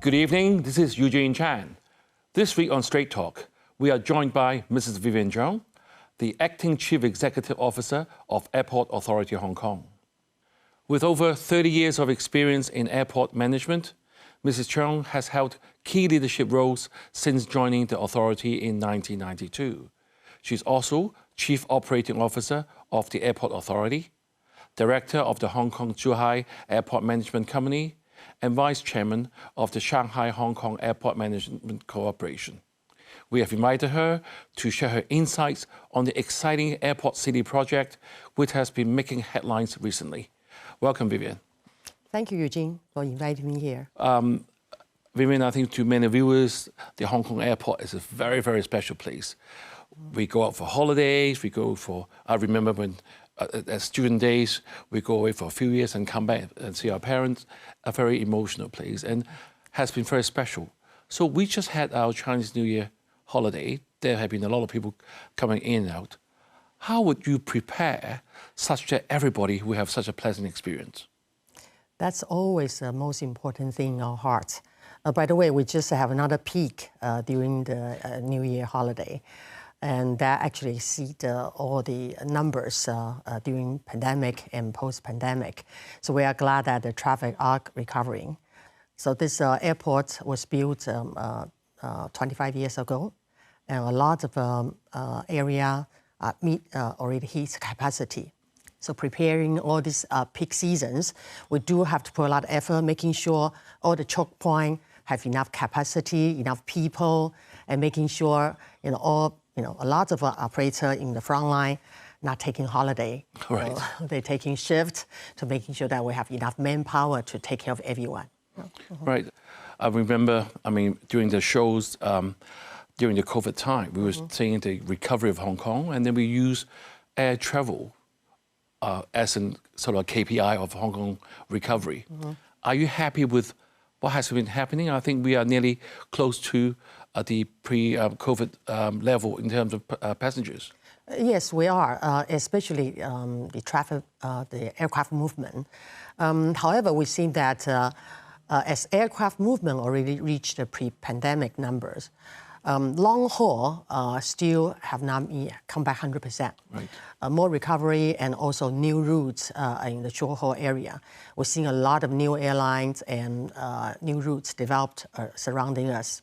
Good evening, this is Eugene Chan. This week on Straight Talk, we are joined by Mrs. Vivian Cheung, the Acting Chief Executive Officer of Airport Authority Hong Kong. With over 30 years of experience in airport management, Mrs. Cheung has held key leadership roles since joining the authority in 1992. She's also Chief Operating Officer of the Airport Authority, Director of the Hong Kong-Zhuhai Airport Management Company, and Vice Chairman of the Shanghai-Hong Kong Airport Management Corporation. We have invited her to share her insights on the exciting Airport City project, which has been making headlines recently. Welcome, Vivian. Thank you, Eugene, for inviting me here. Vivian, I think to many viewers, the Hong Kong airport is a very, very special place. We go out for holidays, I remember when as student days, we go away for a few years and come back and see our parents, a very emotional place and has been very special. So we just had our Chinese New Year holiday. There have been a lot of people coming in and out. How would you prepare such that everybody will have such a pleasant experience? That's always the most important thing in our hearts. By the way, we just have another peak during the New Year holiday. And that actually exceeds all the numbers during pandemic and post-pandemic. So we are glad that the traffic are recovering. So this airport was built 25 years ago, and a lot of area meet already its capacity. So preparing all these peak seasons, we do have to put a lot of effort, making sure all the choke points have enough capacity, enough people, and making sure a lot of operators in the front line not taking holiday. Right. So they're taking shift to making sure that we have enough manpower to take care of everyone. Right. I remember, during the shows, during the COVID time, we were seeing the recovery of Hong Kong, and then we use air travel as a sort of KPI of Hong Kong recovery. Are you happy with what has been happening? I think we are nearly close to the pre-COVID level in terms of passengers. Yes, we are, especially the traffic, the aircraft movement. However, we see that as aircraft movement already reached the pre-pandemic numbers, long haul still have not come back 100%. Right. More recovery and also new routes in the short haul area. We're seeing a lot of new airlines and new routes developed surrounding us.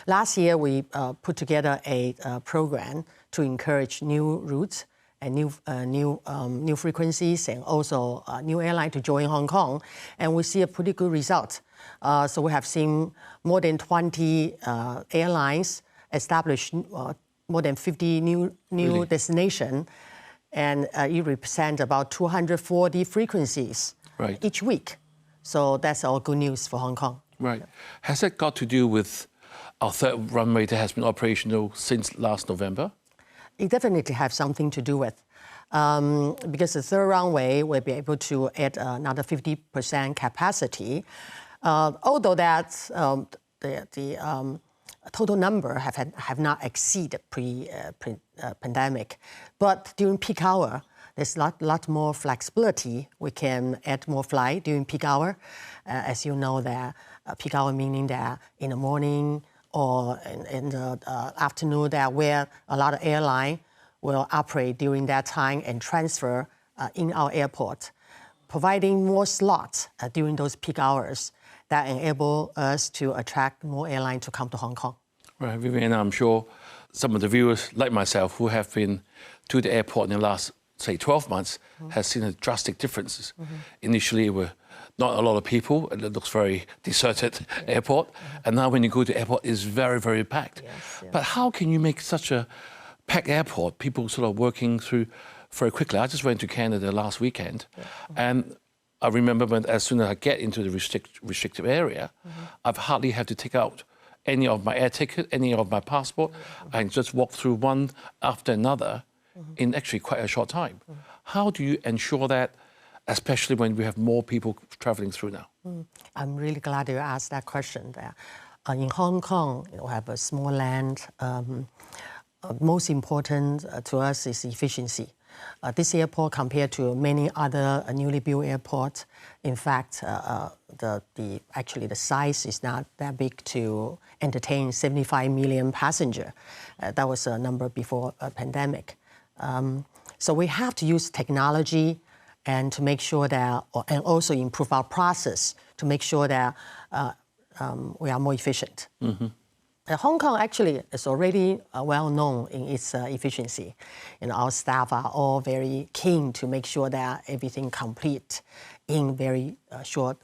Last year, we put together a program to encourage new routes and new frequencies and also new airline to join Hong Kong, and we see a pretty good result. So we have seen more than 20 airlines establish more than 50 new Really? destinations, and it represents about 240 frequencies Right. each week. So that's all good news for Hong Kong. Right. Has that got to do with our third runway that has been operational since last November? It definitely has something to do with, because the third runway will be able to add another 50% capacity. Although that the total number have not exceeded pre-pandemic, but during peak hour, there's a lot more flexibility. We can add more flight during peak hour. As you know, that peak hour meaning that in the morning or in the afternoon, that where a lot of airline will operate during that time and transfer in our airport, providing more slots during those peak hours that enable us to attract more airlines to come to Hong Kong. Right, Vivian, I'm sure some of the viewers, like myself, who have been to the airport in the last, say, 12 months, has seen a drastic differences. Initially, it were not a lot of people, and it looks very deserted airport. And now when you go to the airport, it's very, very packed. Yes. But how can you make such a packed airport, people sort of working through very quickly? I just went to Canada last weekend, and I remember as soon as I get into the restrictive area, I've hardly had to take out any of my air ticket, any of my passport, and just walk through one after another in actually quite a short time. How do you ensure that, especially when we have more people traveling through now? I'm really glad you asked that question there. In Hong Kong, we have a small land. Most important to us is efficiency. This airport, compared to many other newly built airports, in fact, actually the size is not that big to entertain 75 million passengers. That was a number before a pandemic. So we have to use technology and to make sure that, and also improve our process to make sure that we are more efficient. Hong Kong actually is already well known in its efficiency. Our staff are all very keen to make sure that everything complete in very short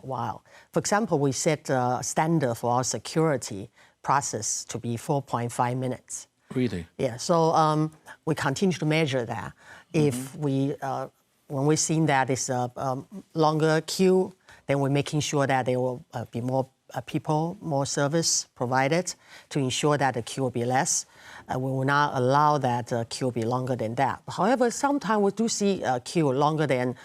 while. For example, we set a standard for our security process to be 4.5 minutes. Really? Yeah. So we continue to measure that. If when we're seeing that it's a longer queue, then we're making sure that there will be more people, more service provided to ensure that the queue will be less. We will not allow that queue will be longer than that. However, sometimes we do see a queue longer than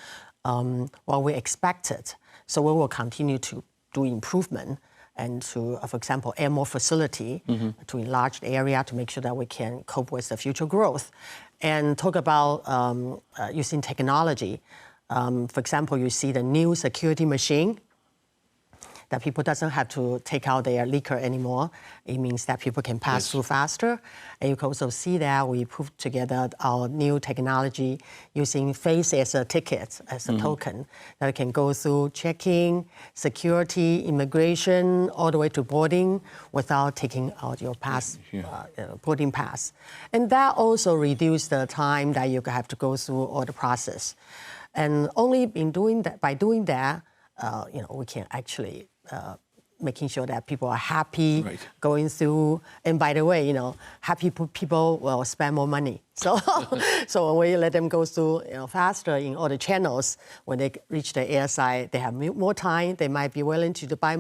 what we expected. So we will continue to do improvement and to, for example, add more facility to enlarge the area to make sure that we can cope with the future growth. And talk about using technology. For example, you see the new security machine that people doesn't have to take out their liquor anymore. It means that people can pass through faster. And you can also see that we put together our new technology using face as a ticket, as a token, that can go through checking, security, immigration, all the way to boarding without taking out your pass, boarding pass. And that also reduces the time that you have to go through all the process. And only in doing that, by doing that, we can actually making sure that people are happy going through. And by the way, happy people will spend more money. So, so when we let them go through faster in all the channels, when they reach the airside, they have more time. They might be willing to buy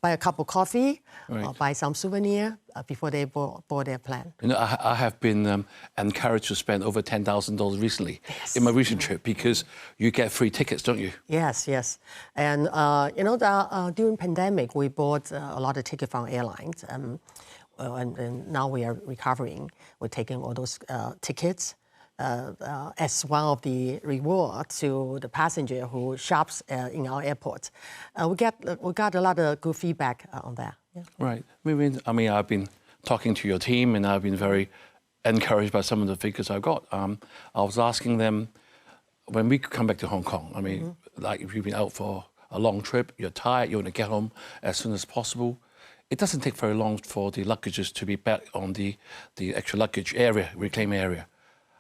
a cup of coffee or buy some souvenir before they board their plane. I have been encouraged to spend over $10,000 recently in my recent trip because you get free tickets, don't you? Yes, yes. And during pandemic, we bought a lot of tickets from airlines. And now we are recovering. We're taking all those tickets as one of the rewards to the passenger who shops in our airport. We got a lot of good feedback on that. Yeah. Right. I mean, I've been talking to your team, and I've been very encouraged by some of the figures I got. I was asking them, when we come back to Hong Kong, I mean, like if you've been out for a long trip, you're tired, you want to get home as soon as possible. It doesn't take very long for the luggages to be back on the actual luggage area, reclaim area.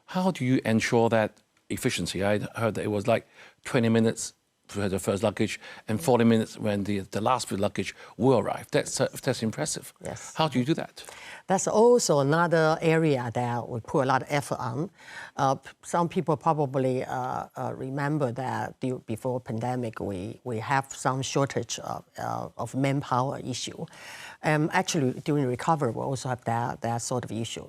How do you ensure that efficiency? I heard that it was like 20 minutes for the first luggage and 40 minutes when the last bit of luggage will arrive. That's impressive. Yes. How do you do that? That's also another area that we put a lot of effort on. Some people probably remember that before pandemic, we have some shortage of manpower issue. Actually, during recovery, we also have that sort of issue.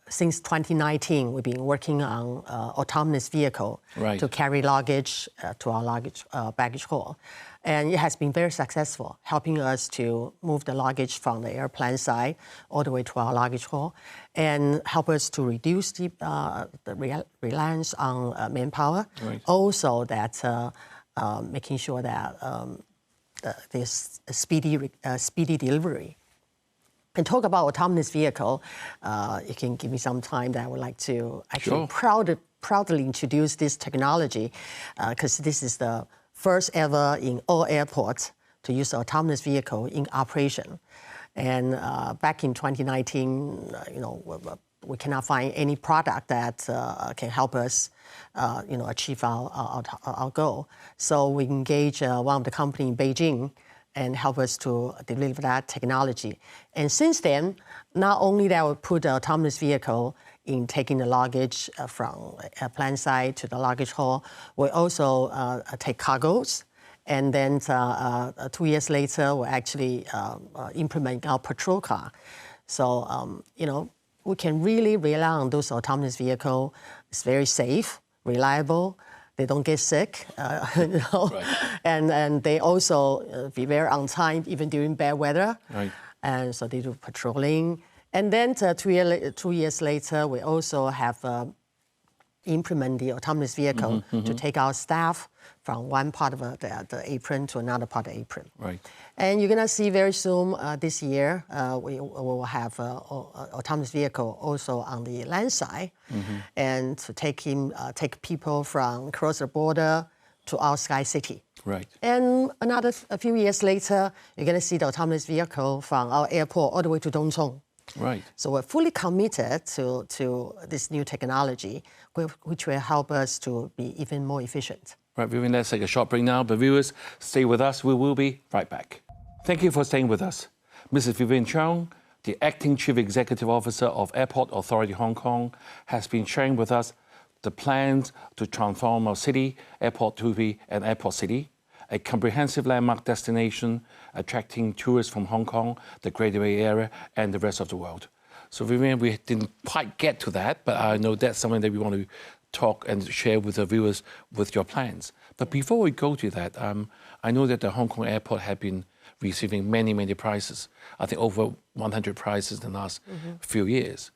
Since 2019, we've been working on autonomous vehicle to carry luggage to our baggage hall. And it has been very successful, helping us to move the luggage from the airplane side all the way to our luggage hall and help us to reduce the reliance on manpower. Also that making sure that there's a speedy delivery. And talk about autonomous vehicle, you can give me some time that I would like to actually proudly introduce this technology because this is the first ever in all airports to use autonomous vehicle in operation. And back in 2019, we cannot find any product that can help us, achieve our goal. So we engage one of the company in Beijing and help us to deliver that technology. And since then, not only that we put the autonomous vehicle in taking the luggage from airplane side to the luggage hall, we also take cargoes. And then 2 years later, we actually implement our patrol car. So, we can really rely on those autonomous vehicles. It's very safe, reliable. They don't get sick, and they also be very on time even during bad weather. And so they do patrolling, And then 2 years later, we also have implement the autonomous vehicle to take our staff from one part of the apron to another part of the apron. Right. And you're going to see very soon this year, we will have autonomous vehicle also on the land side, and to take people from across the border to our Sky City. Right. And a few years later, you're going to see the autonomous vehicle from our airport all the way to Dongchong. Right. So we're fully committed to this new technology, which will help us to be even more efficient. Right, Vivian, let's take a short break now. But viewers, stay with us. We will be right back. Thank you for staying with us. Mrs. Vivian Cheung, the Acting Chief Executive Officer of Airport Authority Hong Kong, has been sharing with us the plans to transform our city, Airport to be an airport city, a comprehensive landmark destination attracting tourists from Hong Kong, the Greater Bay Area, and the rest of the world. So Vivian, we didn't quite get to that, but I know that's something that we want to talk and share with the viewers with your plans. But before we go to that, I know that the Hong Kong airport have been receiving many, many prizes. I think over 100 prizes in the last few years.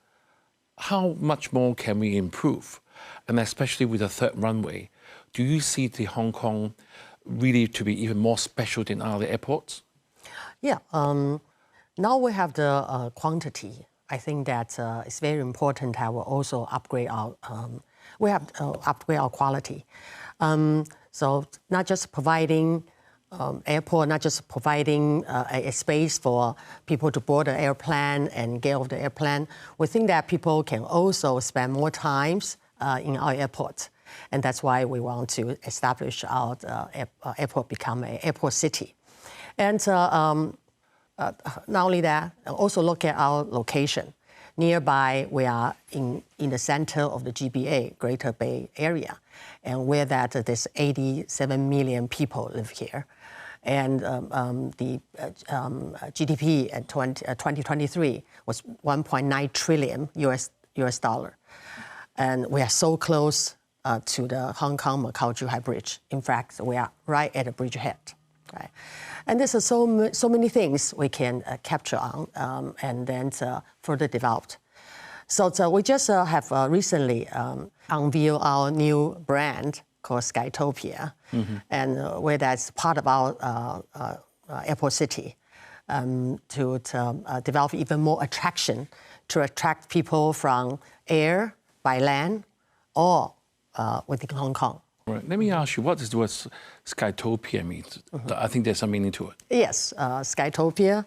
How much more can we improve? And especially with the third runway, do you see the Hong Kong really to be even more special than other airports? Yeah, now we have the quantity. I think that it's very important that we also upgrade our upgrade our quality. So not just providing airport, not just providing a space for people to board the airplane and get off the airplane. We think that people can also spend more times in our airport. And that's why we want to establish our airport become an airport city. And not only that, also look at our location. Nearby, we are in the center of the GBA, Greater Bay Area, and where there's 87 million people live here. And the GDP at 2023 was 1.9 trillion US dollar. And we are so close to the Hong Kong-Macau-Zhuhai Bridge. In fact, we are right at the bridgehead. Right? And there's so many things we can capture on and then further developed. So we just have recently unveiled our new brand called Skytopia, and where that's part of our airport city to develop even more attraction to attract people from air, by land, or within Hong Kong. Right. Let me ask you, what does the word Skytopia mean? I think there's some meaning to it. Yes, Skytopia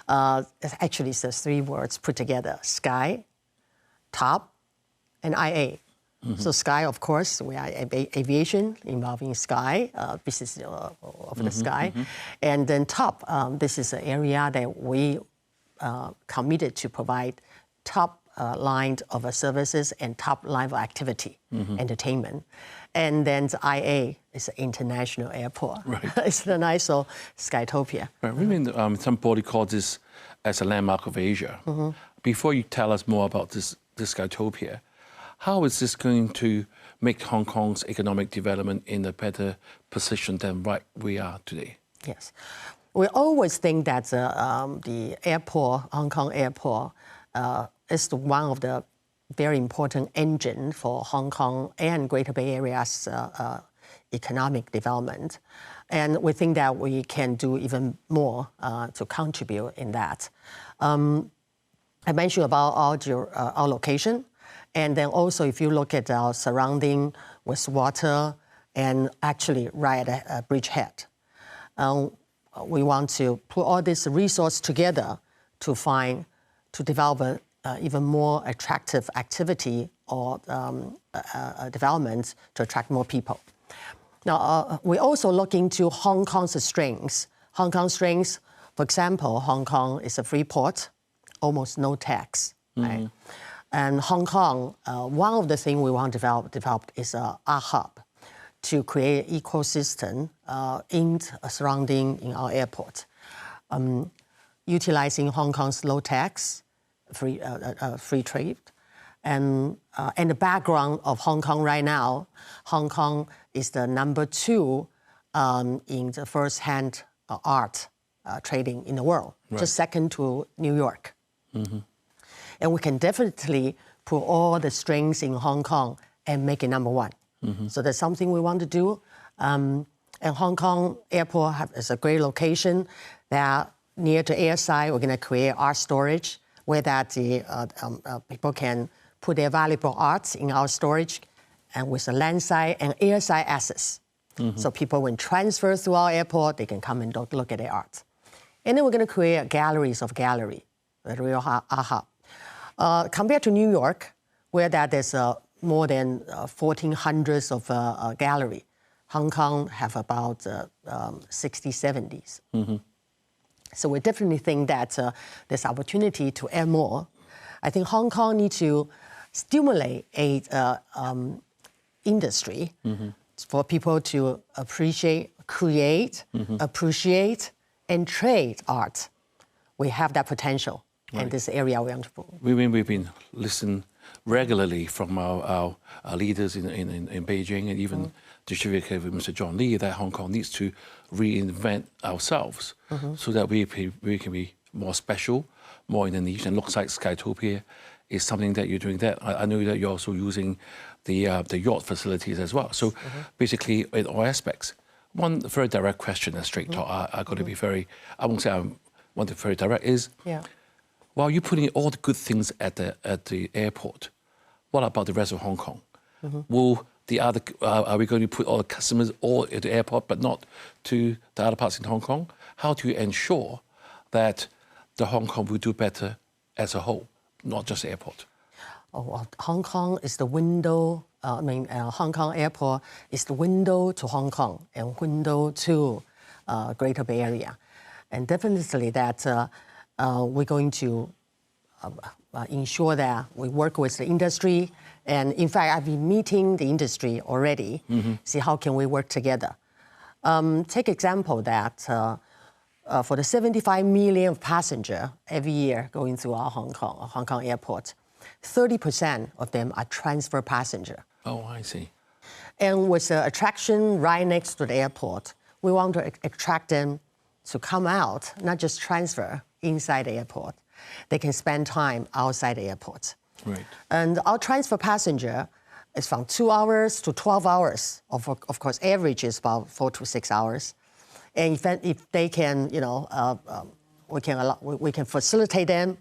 actually is 3 words put together: sky, top, and IA. So sky, of course, we are aviation involving sky, business of the sky. And then top, this is an area that we committed to provide top line of services and top line of activity, entertainment. And then the IA is an international airport. Right. It's the nice Skytopia. Right. We mean somebody calls this as a landmark of Asia. Before you tell us more about this Skytopia, how is this going to make Hong Kong's economic development in a better position than what we are today? Yes. We always think that the airport, Hong Kong airport, is one of the very important engine for Hong Kong and Greater Bay Area's economic development. And we think that we can do even more to contribute in that. I mentioned about our location. And then also, if you look at our surrounding with water and actually right at a bridgehead, we want to put all this resource together to develop even more attractive activity or development to attract more people. Now, we also look into Hong Kong's strengths. Hong Kong's strengths, for example, Hong Kong is a free port, almost no tax, right? And Hong Kong, one of the things we want to develop is a hub to create an ecosystem surrounding in our airport, utilizing Hong Kong's low tax, free trade, and the background of Hong Kong right now. Hong Kong is the #2 in the first-hand art trading in the world, just second to New York. And we can definitely put all the strengths in Hong Kong and make it number one. So that's something we want to do. And Hong Kong Airport is a great location. They are near to airside. We're going to create art storage where that the people can put their valuable arts in our storage, and with the landside and airside access. So people, when transfer through our airport, they can come and look at their art. And then we're going to create galleries of gallery, the real art hub. Compared to New York, where that there's more than 1,400 of gallery, Hong Kong have about 60, 70s. So we definitely think that there's opportunity to add more. I think Hong Kong needs to stimulate a industry for people to appreciate, create, appreciate, and trade art. We have that potential in this area we want to put. We've been listening regularly from our leaders in Beijing, and even distributed with Mr. John Lee, that Hong Kong needs to reinvent ourselves so that we can be more special, more Indonesian. Looks like Skytopia is something that you're doing that. I know that you're also using the yacht facilities as well. So basically, in all aspects. One very direct question, a straight talk, I got to be very, I won't say I want to be very direct, is while you're putting all the good things at the airport, what about the rest of Hong Kong? Will the other, are we going to put all the customers all at the airport but not to the other parts in Hong Kong? How do you ensure that the Hong Kong will do better as a whole, not just the airport? Oh, well, Hong Kong is the window, Hong Kong Airport is the window to Hong Kong and window to Greater Bay Area. And definitely that we're going to ensure that we work with the industry. And in fact, I've been meeting the industry already, see how can we work together. Take example that for the 75 million passenger every year going through our Hong Kong airport, 30% of them are transfer passenger. Oh, I see. And with the attraction right next to the airport, we want to attract them to come out, not just transfer inside the airport. They can spend time outside the airport. Right. And our transfer passenger is from 2 hours to 12 hours. Of course, average is about 4 to 6 hours. And if they can, we can facilitate them.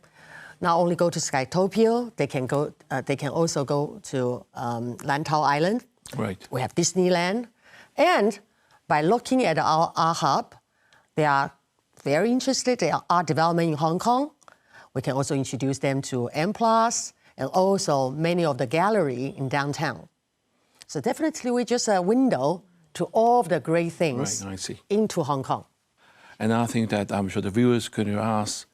Not only go to Skytopia, they can go. They can also go to Lantau Island. Right. We have Disneyland, and by looking at our hub, they are very interested in art development in Hong Kong. We can also introduce them to M+, and also many of the gallery in downtown. So definitely, we're just a window to all of the great things into Hong Kong. And I think that I'm sure the viewers are going to ask,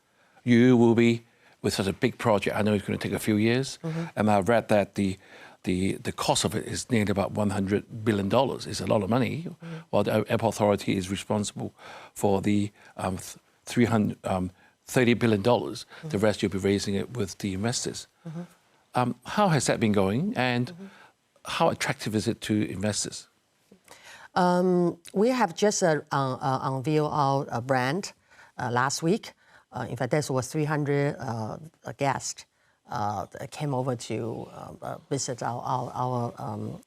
you will be with such a big project. I know it's going to take a few years, and I've read that the cost of it is nearly about $100 billion. It's a lot of money, while the airport authority is responsible for the $30 billion. The rest you'll be raising it with the investors. How has that been going, and how attractive is it to investors? We have just unveiled our brand last week. In fact, there was 300 guests that came over to visit our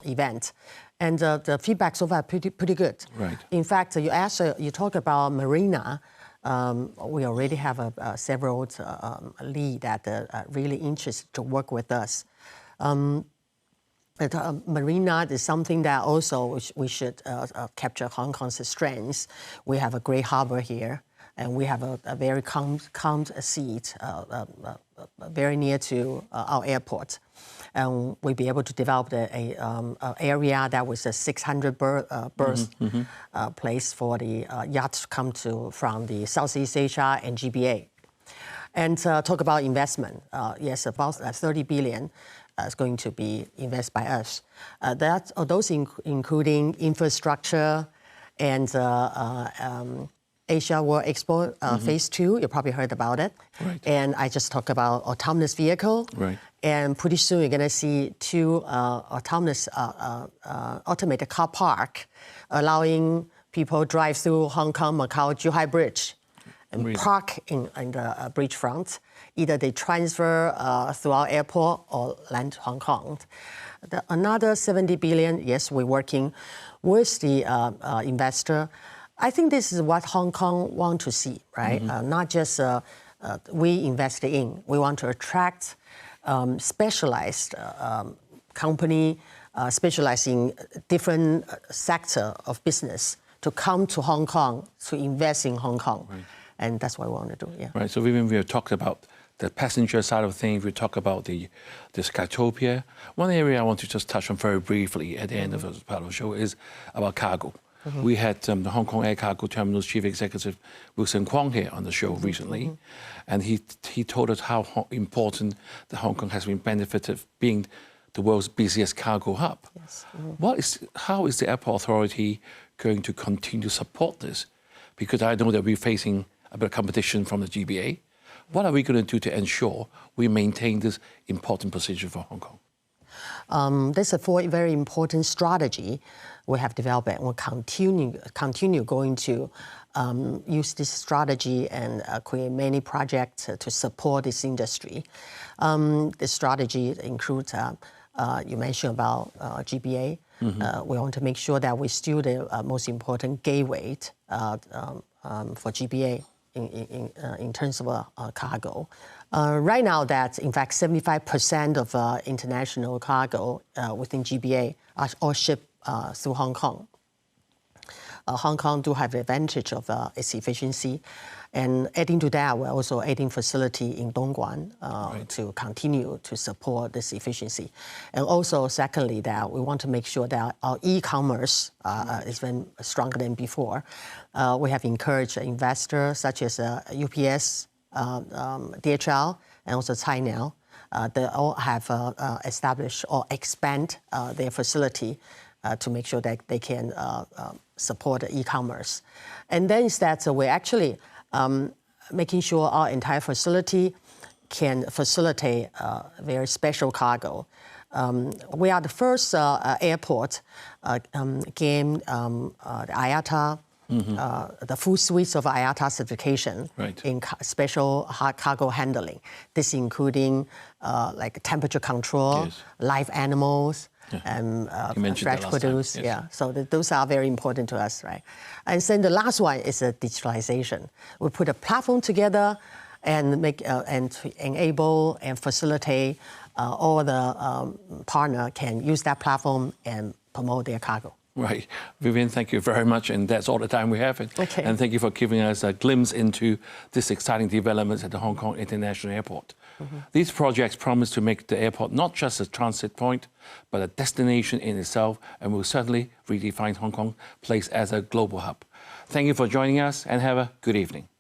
event. And the feedback so far pretty good. Right. In fact, you talk about Marina. We already have several leads that are really interested to work with us. Marina is something that also we should capture Hong Kong's strengths. We have a great harbor here, and we have a very calm seat very near to our airport. And we'll be able to develop an area that was a 600 berth place for the yachts to come from the Southeast Asia and GBA. And talk about investment. Yes, about 30 billion is going to be invested by us. Those including infrastructure and Asia World Expo Phase 2, you probably heard about it. Right. And I just talked about autonomous vehicle. Right. And pretty soon you're going to see 2 autonomous automated car park, allowing people drive through Hong Kong, Macau, Zhuhai Bridge. and park in the bridge front. Either they transfer through our airport or land to Hong Kong. Another 70 billion, yes, we're working with the investor. I think this is what Hong Kong want to see, right? Not just we invest in. We want to attract specialized company, specialized in different sector of business to come to Hong Kong, to invest in Hong Kong. Right. And that's what we want to do, yeah. Right, so Vivian, we have talked about the passenger side of things, we talk about the Skytopia. One area I want to just touch on very briefly at the end of this part of the show is about cargo. We had the Hong Kong Air Cargo Terminal's Chief Executive Wilson Kwong here on the show recently, and he told us how important the Hong Kong has been benefited being the world's busiest cargo hub. Yes. How is the airport authority going to continue to support this? Because I know that we're facing a bit of competition from the GBA. What are we going to do to ensure we maintain this important position for Hong Kong? There's a very important strategy we have developed, and we'll continue going to use this strategy and create many projects to support this industry. The strategy includes, you mentioned about GBA. We want to make sure that we're still the most important gateway for GBA in terms of cargo. Right now, that's in fact 75% of international cargo within GBA are all shipped through Hong Kong. Hong Kong do have the advantage of its efficiency, and adding to that, we're also adding facility in Dongguan to continue to support this efficiency. And also, secondly, that we want to make sure that our e-commerce is even stronger than before. We have encouraged investors such as UPS, DHL, and also Cainiao. They all have established or expand their facility to make sure that they can support the e-commerce. And then is that we're actually making sure our entire facility can facilitate very special cargo. We are the first airport gain the IATA, the full suite of IATA certification in special cargo handling. This including like temperature control, live animals, and fresh produce. So those are very important to us, right? And then the last one is digitalization. We put a platform together and make and to enable and facilitate all the partner can use that platform and promote their cargo. Right. Vivian, thank you very much. And that's all the time we have. Okay. And thank you for giving us a glimpse into this exciting developments at the Hong Kong International Airport. These projects promise to make the airport not just a transit point, but a destination in itself, and will certainly redefine Hong Kong's place as a global hub. Thank you for joining us, and have a good evening.